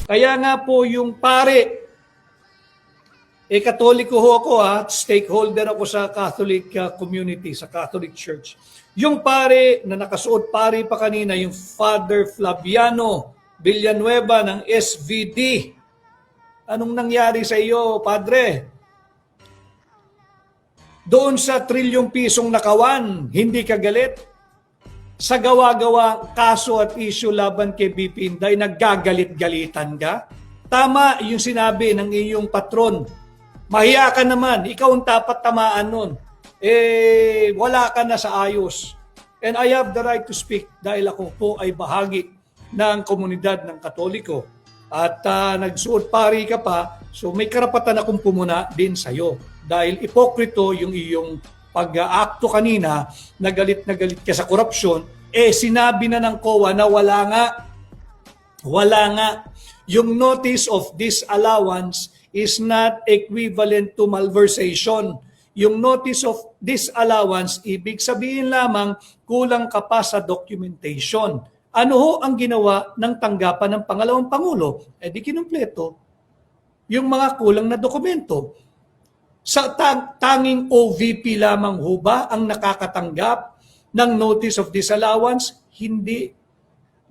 Kaya nga po yung pare, Katoliko ho ako at stakeholder ako sa Catholic community, sa Catholic Church. Yung pare na nakasuot pare pa kanina, yung Father Flaviano Villanueva ng SVD. Anong nangyari sa iyo, Padre? Doon sa trilyong pisong nakawan, hindi ka galit? Sa gawa-gawa kaso at issue laban kay BP Inday, naggagalit-galitan ka? Tama yung sinabi ng iyong patron. Mahiya ka naman, ikaw ang dapat tamaan nun. Wala ka na sa ayos. And I have the right to speak dahil ako po ay bahagi ng komunidad ng Katoliko. At nagsuot pari ka pa, so may karapatan akong pumuna din sa'yo. Dahil ipokrito yung iyong pag-aakto kanina, na galit ka sa korupsyon, sinabi na ng COA na wala nga. Yung notice of disallowance is not equivalent to malversation. Yung notice of disallowance, ibig sabihin lamang kulang ka pa sa documentation. Ano ho ang ginawa ng tanggapan ng pangalawang Pangulo? Di kinumpleto yung mga kulang na dokumento. Sa tanging OVP lamang ho ba ang nakakatanggap ng notice of disallowance? Hindi.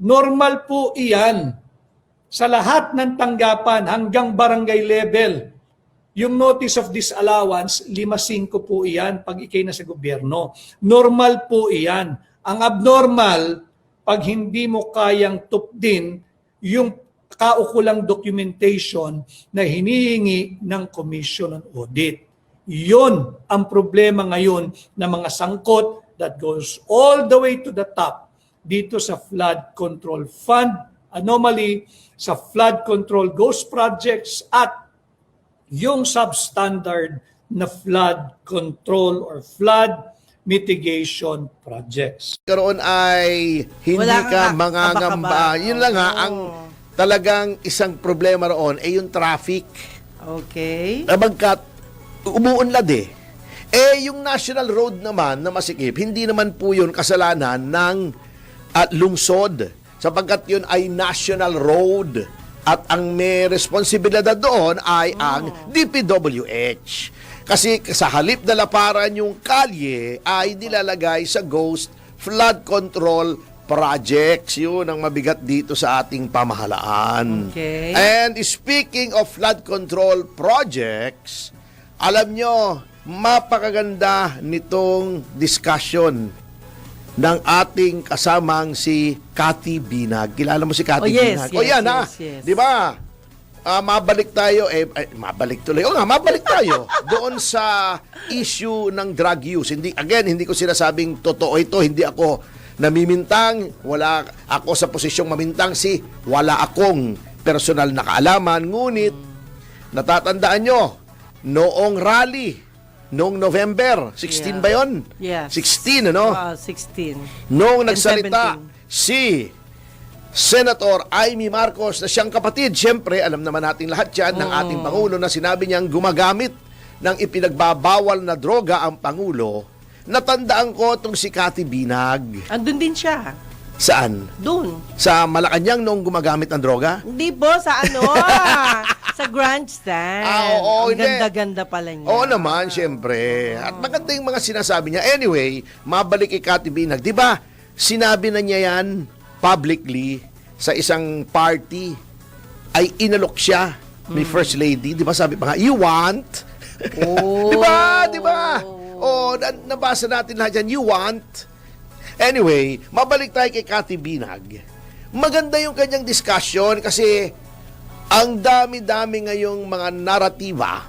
Normal po iyan sa lahat ng tanggapan hanggang barangay level. Yung notice of disallowance, 5-5 po iyan pag ikay na sa gobyerno. Normal po iyan. Ang abnormal, pag hindi mo kayang tupdin yung kaukulang documentation na hinihingi ng Commission on Audit. Yun ang problema ngayon ng mga sangkot that goes all the way to the top dito sa Flood Control Fund anomaly, sa flood control ghost projects at yung substandard na flood control or flood mitigation projects. Karoon ay hindi ka mangangamba. Yun lang ha, ang talagang isang problema roon ay yung traffic. Okay. Bagkat umuunlad yung national road naman na masikip, hindi naman po yun kasalanan ng lungsod. Sapagkat yun ay national road at ang may responsibilidad doon ay ang DPWH. Kasi sa halip na laparan yung kalye ay nilalagay sa ghost flood control projects. Yun ang mabigat dito sa ating pamahalaan. Okay. And speaking of flood control projects, alam nyo, mapakaganda nitong discussion ng ating kasamang si Cathy Binag. Kilala mo si Cathy Binag? Yes. Di ba? Mabalik tayo, mabalik tuloy. Mabalik tayo doon sa issue ng drug use. Hindi ko sinasabing totoo ito. Hindi ako namimintang. Wala ako sa posisyong mamintang wala akong personal na kaalaman. Ngunit, natatandaan nyo, noong rally, noong November, 16 ba yun? Yes. 16, ano? 16. Noong nagsalita si Senator Amy Marcos na siyang kapatid, siyempre, alam naman natin lahat yan, ng ating Pangulo na sinabi niyang gumagamit ng ipinagbabawal na droga ang Pangulo, natandaan ko itong si Cathy Binag. Andun din siya. Saan? Doon. Sa Malacanang noong gumagamit ng droga? Hindi po, sa sa grandstand. Oo, ang ganda-ganda pala niya. Oo naman, siyempre. At maganda yung mga sinasabi niya. Anyway, mabalik kay Cathy Binag. Di ba, sinabi na niya yan publicly sa isang party, ay inalok siya ni First Lady. Di ba sabi pa nga, you want? Oh. Di ba? Nabasa natin lahat yan, you want? Anyway, mabalik tayo kay Cathy Binag. Maganda yung kanyang discussion kasi ang dami-dami ngayong mga naratiba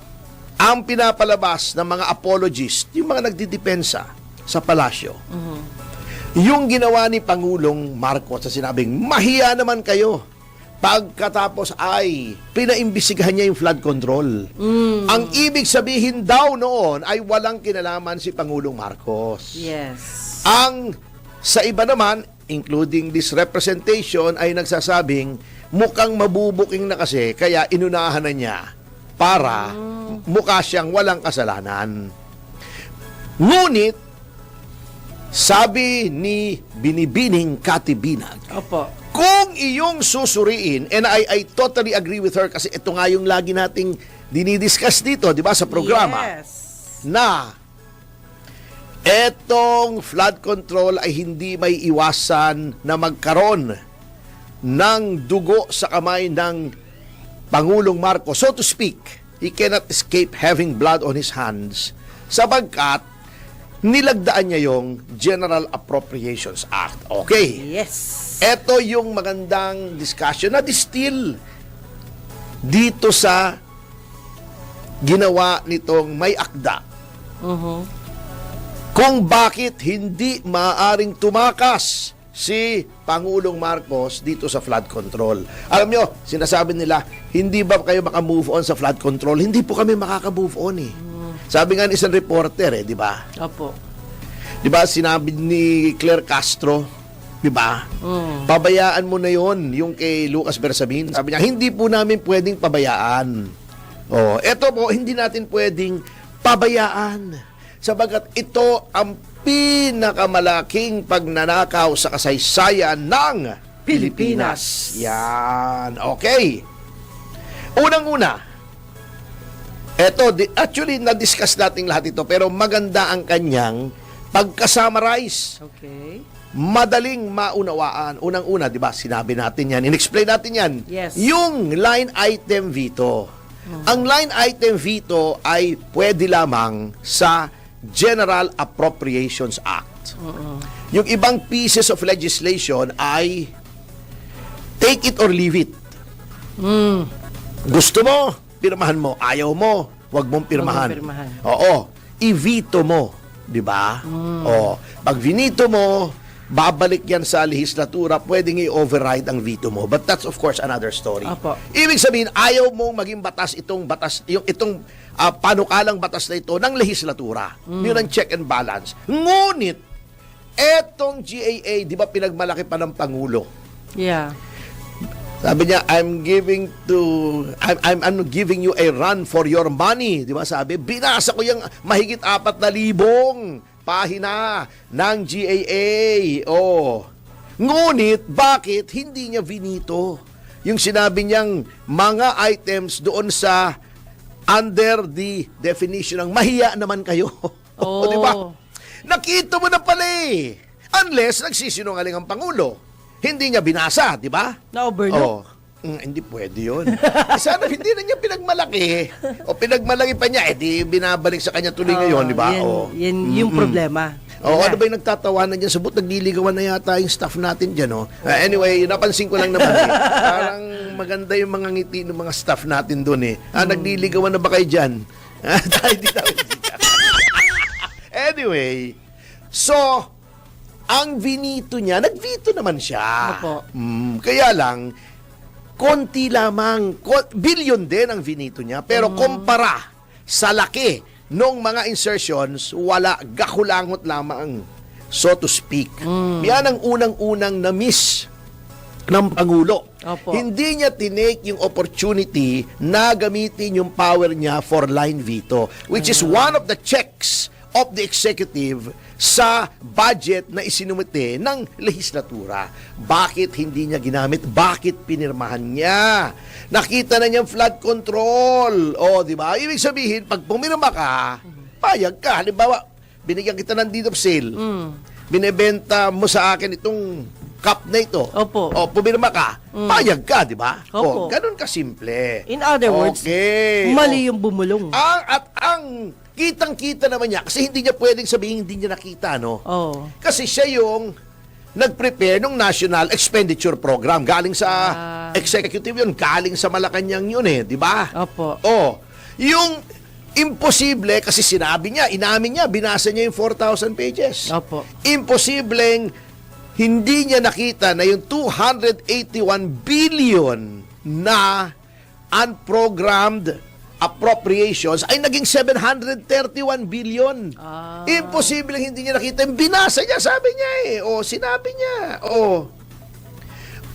ang pinapalabas ng mga apologist, yung mga nagdidepensa sa palasyo. Yung ginawa ni Pangulong Marcos sa sinabing, mahiya naman kayo. Pagkatapos ay pinaimbisigahan niya yung flood control. Ang ibig sabihin daw noon ay walang kinalaman si Pangulong Marcos. Yes. Sa iba naman, including this representation, ay nagsasabing mukhang mabubuking na kasi kaya inunahan na niya para mukha siyang walang kasalanan. Ngunit, sabi ni Binibining Cathy Binag, Opo. kung Ang iyong susuriin, and I totally agree with her kasi ito nga yung lagi nating dinidiscuss dito, di ba, sa programa, Yes. na etong flood control ay hindi may iwasan na magkaroon ng dugo sa kamay ng Pangulong Marcos. So to speak, he cannot escape having blood on his hands sapagkat nilagdaan niya yung General Appropriations Act. Okay. Yes. Ito yung magandang discussion na distill dito sa ginawa nitong may akda. Kung bakit hindi maaaring tumakas si Pangulong Marcos dito sa flood control. Alam nyo, sinasabi nila, hindi ba kayo maka-move on sa flood control? Hindi po kami makaka-move on eh. Sabi nga ng isang reporter di ba? Opo. Di ba, sinabi ni Claire Castro, di ba? Pabayaan mo na yon yung kay Lucas Bersamin. Sabi niya, hindi po namin pwedeng pabayaan. Oh, eto po, hindi natin pwedeng pabayaan. Sabagat ito ang pinakamalaking pagnanakaw sa kasaysayan ng Pilipinas. Yan. Okay. Unang-una, eto, actually, na-discuss natin lahat ito, pero maganda ang kanyang pagka-summarize. Okay. Madaling maunawaan. Unang-una, di ba, sinabi natin yan, in-explain natin yan. Yes. Yung line item veto. Ang line item veto ay pwede lamang sa General Appropriations Act. Yung ibang pieces of legislation ay take it or leave it. Gusto mo, pirmahan mo. Ayaw mo, wag mong pirmahan. Wag mong pirmahan. Oo, i-veto mo, 'di ba? Oo, pag vinito mo, babalik yan sa lehislatura, pwedeng i-override ang veto mo. But that's of course another story. Apo. Ibig sabihin, ayaw mong maging batas itong panukalang batas na ito ng lehislatura. Yun ang check and balance. Ngunit, etong GAA, di ba pinagmalaki pa ng Pangulo? Yeah. Sabi niya, I'm giving you a run for your money. Di ba sabi? Binasa ko yung mahigit 4,000 pahina ng GAA. Oh. Ngunit, bakit hindi niya vinito yung sinabi niyang mga items doon sa under the definition ng mahiya naman kayo. Oh. Di ba? Nakita mo na pala eh. Unless nagsisinungaling ang Pangulo. Hindi niya binasa, di ba? Na-overlook. Hindi pwede yun. Sana hindi na niya pinagmalaki. O pinagmalaki pa niya, di binabalik sa kanya tuloy ngayon, di ba? Yan yung problema. Ano ba yung nagtatawanan dyan? Sabot, nagliligawan na yata yung staff natin dyan, no? Anyway, napansin ko lang naman eh. Parang maganda yung mga ngiti ng mga staff natin doon eh. Nagliligawan na ba kayo dyan? Tayo di namin siya. Anyway, so, ang vinito niya, nag-veto naman siya. Opo. Kaya lang, konti lamang, billion din ang vinito niya, pero kumpara sa laki nung mga insertions, wala, gakulangot lamang, so to speak. Yan ang unang-unang na-miss ng Pangulo. Opo. Hindi niya tinake yung opportunity na gamitin yung power niya for line veto, which is one of the checks of the executive sa budget na isinumite ng lehislatura. Bakit hindi niya ginamit? Bakit pinirmahan niya? Nakita na niyang flood control. O, di ba? Ibig sabihin, pag pumirma ka, payag ka. Halimbawa, binigyan kita ng deed of sale. Binebenta mo sa akin itong cup na ito. Opo. O, pumirma ka, payag ka, di ba? Opo. O, ganun ka simple. In other words, okay. mali yung bumulong. Ang kitang-kita naman niya, kasi hindi niya pwedeng sabihin hindi niya nakita, no? Oh. Kasi siya yung nag-prepare ng National Expenditure Program. Galing sa executive yun, galing sa Malacanang yun eh, di ba? Opo. Oh, yung imposible, kasi sinabi niya, inamin niya, binasa niya yung 4,000 pages. Opo. Imposibleng hindi niya nakita na yung 281 billion na unprogrammed appropriations ay naging 731 billion. Imposible hindi niya nakita. Binasa niya, sabi niya eh. O, sinabi niya. O,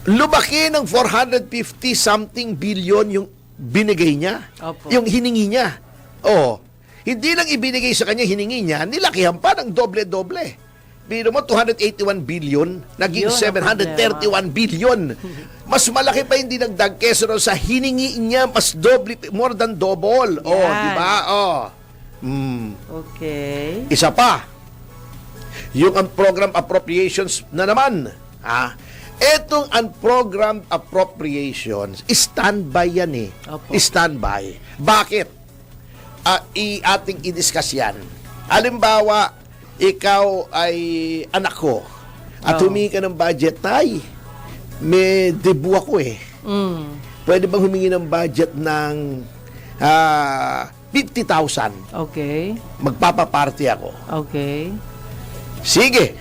lumaki ng 450-something billion yung binigay niya. Opo. Yung hiningi niya. O, hindi lang ibinigay sa kanya, hiningi niya, nilakihan pa ng doble-doble. Biro mo, 281 billion, naging Yun ang 731 billion. Mas malaki pa yung dinagdag kesa ron sa hiningi niya, mas more than double. Oh, Yan. di ba? Oh. Okay. Isa pa, yung program appropriations na naman. Etong unprogrammed appropriations, standby yan eh. Opo. Standby. Bakit? Ating i-discuss yan. Halimbawa, ikaw ay anak ko at humingi ka ng budget, tay, may debu ako eh. Pwede bang humingi ng budget ng 50,000? Okay. Magpapaparty ako. Okay. Sige.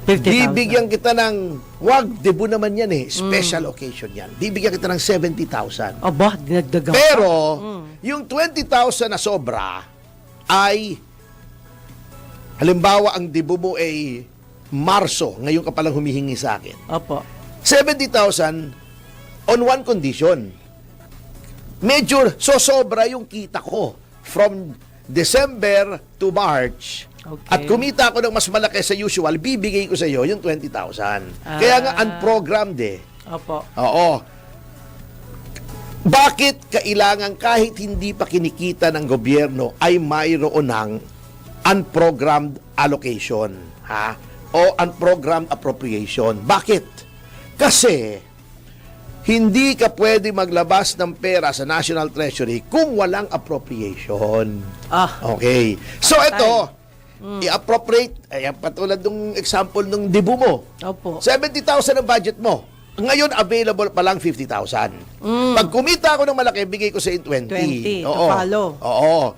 50,000. Bibigyan kita ng, wag, debu naman yan eh. Special occasion yan. Bibigyan kita ng 70,000. Aba, dinagdagan. Pero, yung 20,000 na sobra ay, halimbawa, ang debu mo ay Marso, ngayon ka palang humihingi sa akin. Opo. 70,000 on one condition. Medyo sosobra yung kita ko from December to March. Okay. At kumita ako ng mas malaki sa usual, bibigay ko sa iyo yung 20,000. Kaya nga unprogrammed eh. Opo. Oo. Bakit kailangan kahit hindi pa kinikita ng gobyerno ay mayroon ng unprogrammed allocation, ha? O unprogrammed appropriation? Bakit? Kasi hindi ka pwede maglabas ng pera sa National Treasury kung walang appropriation. Okay. So ito, i-appropriate, patulad ng example ng debu mo. Opo. 70,000 ang budget mo. Ngayon, available pa lang 50,000. Pag kumita ako ng malaki, bigay ko sa 20. 20, to follow. Oo.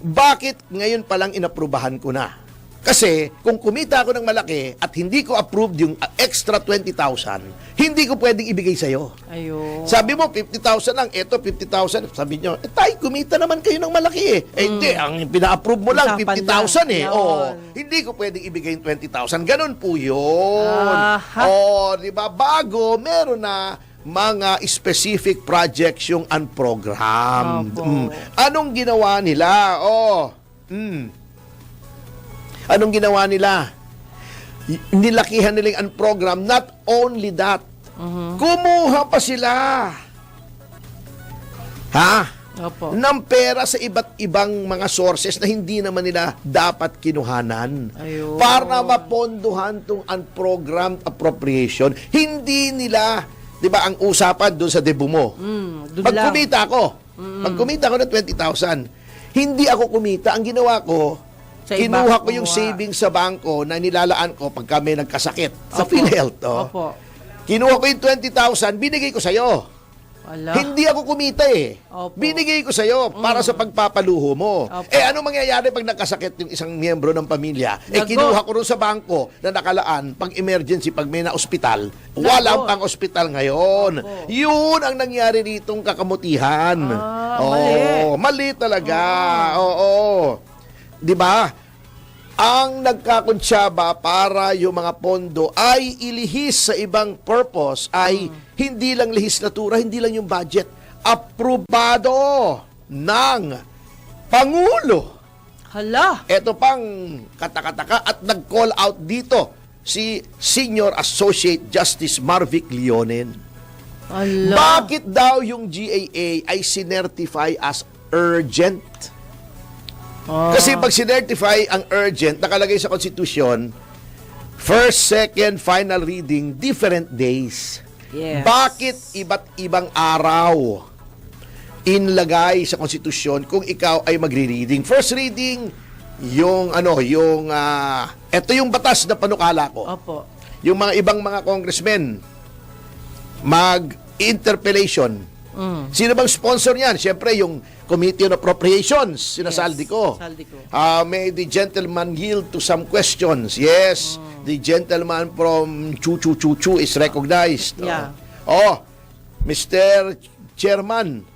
Bakit ngayon pa lang inaprubahan ko na? Kasi, kung kumita ako ng malaki at hindi ko approved yung extra 20,000, hindi ko pwedeng ibigay sa'yo. Ayun. Sabi mo, 50,000 lang. Ito, 50,000. Sabi nyo, tay, kumita naman kayo ng malaki eh. Hindi, ang pina-approve mo lang, Usapan 50,000 eh. lang. Oo. Yun. Hindi ko pwedeng ibigay yung 20,000. Ganun po yun. Aha. Oo, di ba? Bago, meron na mga specific projects yung unprogrammed. Opo. Anong ginawa nila? Anong ginawa nila? Nilakihan nila yung unprogrammed. Not only that, kumuha pa sila. Opo. Ng pera sa iba't ibang mga sources na hindi naman nila dapat kinuhanan. Ayun. Para mapondohan tong unprogrammed appropriation. Hindi nila, di ba, ang usapan doon sa debu mo. Dun Pag lang. kumita ako, ng 20,000, hindi ako kumita. Ang ginawa ko, Sa iba kinuha ko kumuha. yung savings sa bangko na nilalaan ko pag kami nagkasakit sa Opo. PhilHealth. Opo. Kinuha ko yung 20,000, binigay ko sa'yo. Wala. Hindi ako kumita eh. Opo. Binigay ko sa'yo para sa pagpapaluho mo. Opo. Ano mangyayari pag nagkasakit yung isang miyembro ng pamilya? Lagot. Kinuha ko rin sa bangko na nakalaan pang emergency pag may na-ospital. Walang Lagot. pang-ospital ngayon. Opo. Yun ang nangyari ditong kakamutihan. Mali talaga. Oo. Di ba? Ang nagkakuntsaba para yung mga pondo ay ilihis sa ibang purpose ay hindi lang lehislatura, hindi lang yung budget. Aprobado ng Pangulo. Hala. Ito pang katakataka at nag-call out dito si Senior Associate Justice Marvic Leonen. Hala. Bakit daw yung GAA ay sinertify as urgent? Kasi pag sinertify ang urgent, nakalagay sa Constitution, first, second, final reading, different days. Yes. Bakit iba't ibang araw inlagay sa Constitution kung ikaw ay magre-reading? First reading, ito yung batas na panukala ko. Opo. Yung mga ibang mga congressmen, mag-interpellation. Sino bang sponsor niyan? Siyempre, yung Committee on Appropriations, sinasaldi ko. Saldi ko. May the gentleman yield to some questions. Yes, the gentleman from Chu is recognized. Yeah. Mr. Chairman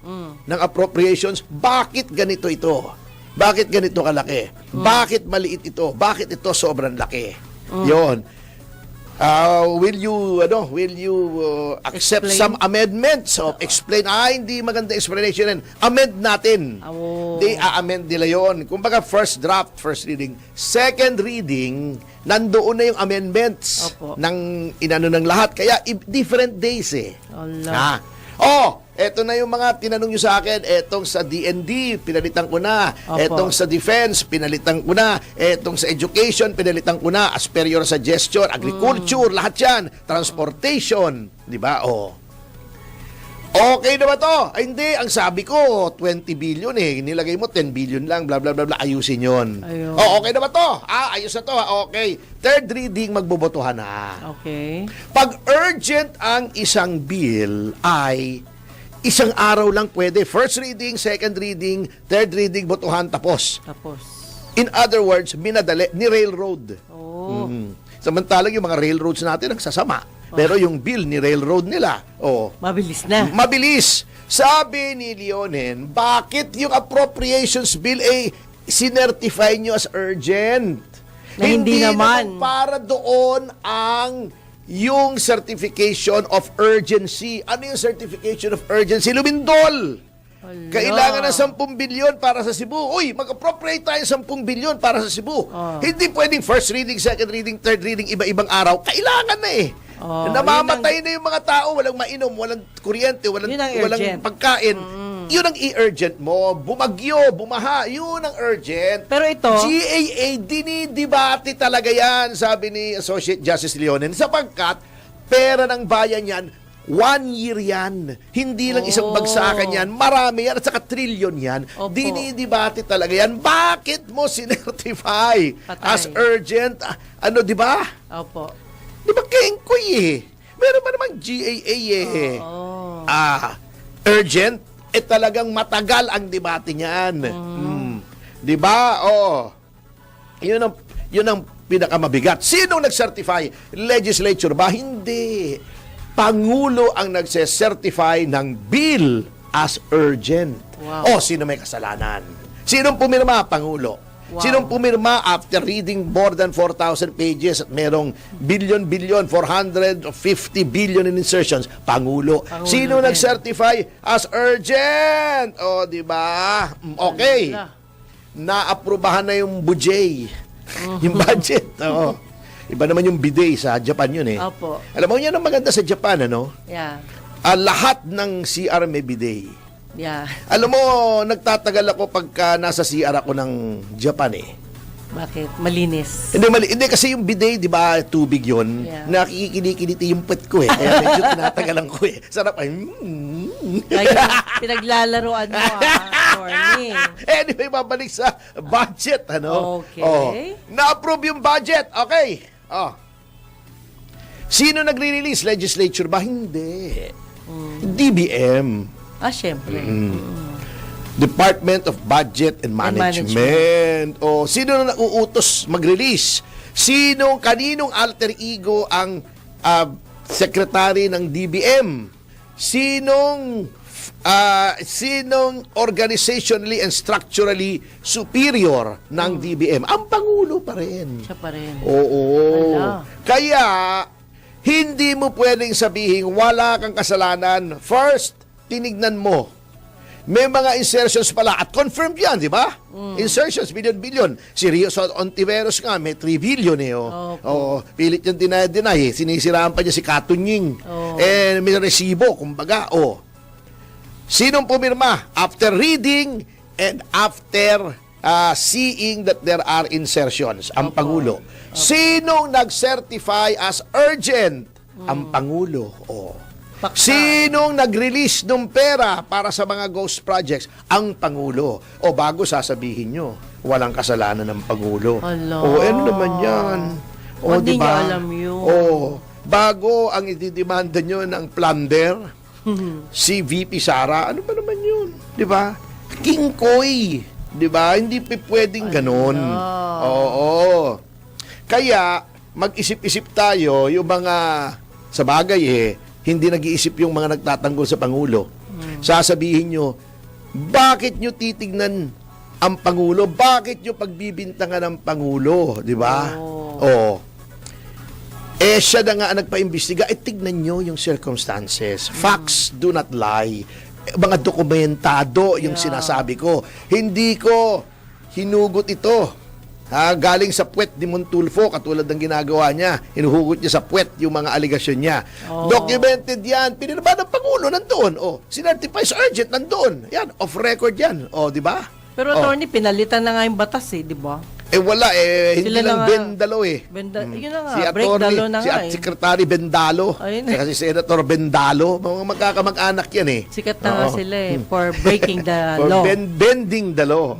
ng Appropriations, bakit ganito ito? Bakit ganito kalaki? Bakit maliit ito? Bakit ito sobrang laki? Yon. will you accept Explain? some amendments? So, explain. Hindi maganda explanation yan. Amend natin. Oh. Di a-amend nila yon. Kumbaga, first draft, first reading. Second reading, nandoon na yung amendments Opo. ng inano ng lahat. Kaya, different days eh. Allah. Eto na yung mga tinanong nyo sa akin. Etong sa DND, pinalitan ko na. Opo. Etong sa defense, pinalitan ko na. Etong sa education, pinalitan ko na. As per your suggestion, agriculture, lahat yan. Transportation. Di ba? Okay na ba to? Ay, hindi. Ang sabi ko, 20 billion eh. Nilagay mo 10 billion lang, bla bla bla bla. Ayusin yun. Ayun. Okay na ba to? Ayos na to. Okay. Third reading, magbobotohan na. Okay. Pag urgent ang isang bill ay isang araw lang pwede. First reading, second reading, third reading, botohan, tapos. Tapos. In other words, minadali, ni railroad. Oh. Samantalang yung mga railroads natin nagsasama. Pero yung bill ni railroad nila, Mabilis na. mabilis. Sabi ni Leonen, bakit yung appropriations bill sinertify nyo as urgent? Na hindi naman. Para doon ang yung certification of urgency. Ano yung certification of urgency? Lumindol! Hala. Kailangan ng 10 bilyon para sa Cebu. Uy, mag-appropriate tayo 10 bilyon para sa Cebu. Hindi pwedeng first reading, second reading, third reading, iba-ibang araw. Kailangan na eh. Namamatay na yung mga tao, walang mainom, walang kuryente, walang pagkain. Yun ang i-urgent mo. Bumagyo, bumaha, yun ang urgent. Pero ito, GAA, dinidibate talaga yan, sabi ni Associate Justice Leonen, sapagkat pera ng bayan yan, 1 year yan. Hindi lang isang bagsakan yan. Marami yan. At saka trillion yan. Opo. Dinidibate talaga yan. Bakit mo sinertify Patay. as urgent? Di ba? opo. Di ba kengkoy eh? Meron pa namang GAA eh. Oo. Urgent? Talagang matagal ang debate niyan. Di ba? Yun ang pinakamabigat. Sinong nag-certify? Legislature ba? Hindi. Pangulo ang nagse-certify ng bill as urgent. Wow. Sino may kasalanan? Sinong pumirma? Pangulo. Wow. Sinong pumirma after reading more than 4,000 pages at merong billion, 450 billion in insertions? Pangulo. Sino din. nag-certify as urgent? Di ba? Okay. Wala. Naaprubahan na yung budget. Yung budget. Iba naman yung bidet sa Japan yun eh. Opo. Alam mo, yan ang maganda sa Japan, ano? Yeah. Lahat ng CR may bidet. Yeah. Alam mo, nagtatagal ako pagka nasa CR ako ng Japan eh. Bakit? Malinis. Hindi kasi yung bidet, di ba, tubig yun. Yeah. Nakikinikiliti yung pet ko eh. Kaya medyo tinatagalan ko eh. Sarap ay. Pinaglalaroan mo, Attorney. Anyway, babalik sa budget, ano? Okay. Na-approve yung budget. Okay. Sino nagre-release? Legislature ba? Hindi. DBM. Syempre. Department of Budget and Management. Sino na nauutos mag-release? Kaninong alter ego ang secretary ng DBM? Sinong organizationally and structurally superior ng DBM? Ang Pangulo pa rin. Siya pa rin. Oo. Ala. Kaya, hindi mo pwedeng sabihin wala kang kasalanan. First, tinignan mo. May mga insertions pala at confirmed yan, di ba? Insertions, billion. Si Rio Ontiveros nga, may 3 billion eh. Pilit yung deny. Sinisiraan pa niya si Katunying. May resibo, kumbaga. Sinong pumirma? After reading and after seeing that there are insertions, ang Pangulo. Sinong nag-certify as urgent? Ang Pangulo. Sinong nag-release ng pera para sa mga ghost projects? Ang Pangulo. Bago sasabihin nyo, walang kasalanan ng Pangulo. Hala. Ano naman yan? Hindi diba? niya alam yun. Bago ang ididemanda nyo ng plunder, si VP Sara, ano ba naman yun? Di ba? King Koy. Di ba? Hindi pwedeng ganon. Oo. Kaya, mag-isip-isip tayo, yung mga, sa bagay hindi nag-iisip yung mga nagtatanggol sa Pangulo. Sasabihin nyo, bakit nyo titignan ang Pangulo? Bakit nyo pagbibintangan ang Pangulo? Di ba? Siya na nga ang nagpa-imbestiga. Tignan nyo yung circumstances. Facts do not lie. Mga dokumentado yung sinasabi ko. Hindi ko hinugot ito. Galing sa puwet ni Montulfo, katulad ng ginagawa niya. Hinuhugot niya sa puwet yung mga aligasyon niya. Documented yan. Pinirma ng Pangulo nandoon. Sinertify sa urgent nandoon. Yan, off record yan. Di ba? Pero attorney, pinalitan na nga yung batas di ba? Wala hindi Sila lang na nga. Bendalo Yun na nga, Si break attorney, dalo na si nga at Secretary Bendalo, Ayun saka si Senator Bendalo, mga magkakamag-anak yan Sikat na nga Oo. sila for breaking the For law. bending the law.